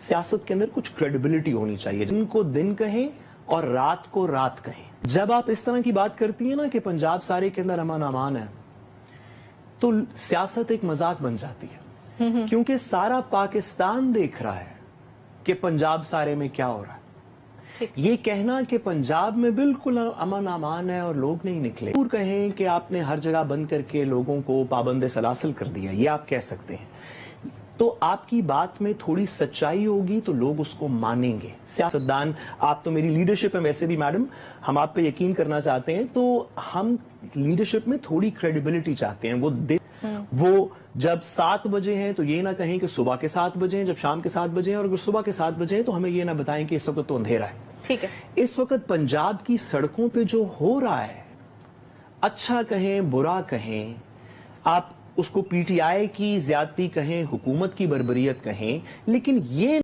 सियासत के अंदर कुछ क्रेडिबिलिटी होनी चाहिए। दिन को दिन कहें और रात को रात कहें। जब आप इस तरह की बात करती हैं ना कि पंजाब सारे के अंदर अमन अमान है, तो सियासत एक मजाक बन जाती है, क्योंकि सारा पाकिस्तान देख रहा है कि पंजाब सारे में क्या हो रहा है। ये कहना कि पंजाब में बिल्कुल अमन अमान है और लोग नहीं निकले, और कहें कि आपने हर जगह बंद करके लोगों को पाबंद सलासल कर दिया, ये आप कह सकते हैं, तो आपकी बात में थोड़ी सच्चाई होगी तो लोग उसको मानेंगे। सियासतदान, आप तो मेरी लीडरशिप है वैसे भी मैडम, हम आप पे यकीन करना चाहते हैं, तो हम लीडरशिप में थोड़ी क्रेडिबिलिटी चाहते हैं। वो जब 7 बजे हैं तो ये ना कहें कि सुबह के 7 बजे हैं, जब शाम के 7 बजे हैं, और अगर सुबह के 7 बजे हैं तो हमें ये ना बताएं कि इस वक्त तो अंधेरा है। ठीक है। इस वक्त पंजाब की सड़कों पे जो हो रहा है, अच्छा कहें बुरा कहें, आप उसको पीटीआई की ज्यादती कहें, हुकूमत की बर्बरियत कहें, लेकिन ये